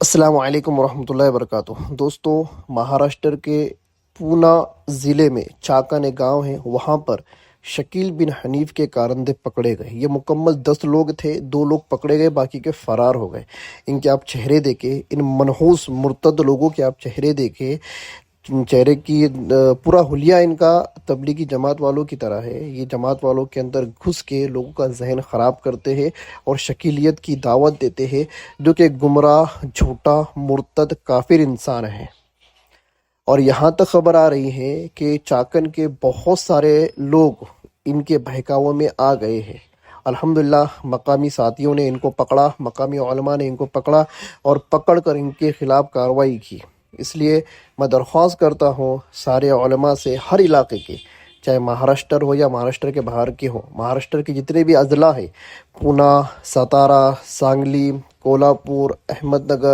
السلام علیکم ورحمۃ اللہ وبرکاتہ۔ دوستو، مہاراشٹر کے پونا ضلع میں چاکن ایک گاؤں ہے، وہاں پر شکیل بن حنیف کے کارندے پکڑے گئے۔ یہ مکمل 10 لوگ تھے، 2 لوگ پکڑے گئے، باقی کے فرار ہو گئے۔ ان کے آپ چہرے دیکھیں، ان منحوس مرتد لوگوں کے آپ چہرے دیکھیں، چہرے کی پورا حلیہ ان کا تبلیغی جماعت والوں کی طرح ہے۔ یہ جماعت والوں کے اندر گھس کے لوگوں کا ذہن خراب کرتے ہیں اور شکیلیت کی دعوت دیتے ہیں، جو کہ گمراہ، جھوٹا، مرتد، کافر انسان ہے۔ اور یہاں تک خبر آ رہی ہے کہ چاکن کے بہت سارے لوگ ان کے بہکاوے میں آ گئے ہیں۔ الحمدللہ مقامی ساتھیوں نے ان کو پکڑا، مقامی علماء نے ان کو پکڑا اور پکڑ کر ان کے خلاف کارروائی کی۔ اس لیے میں درخواست کرتا ہوں سارے علماء سے، ہر علاقے کے، چاہے مہاراشٹر ہو یا مہاراشٹر کے باہر کے ہوں، مہاراشٹر کے جتنے بھی اضلاع ہیں، پونا، ستارا، سانگلی، کولہاپور، احمد نگر،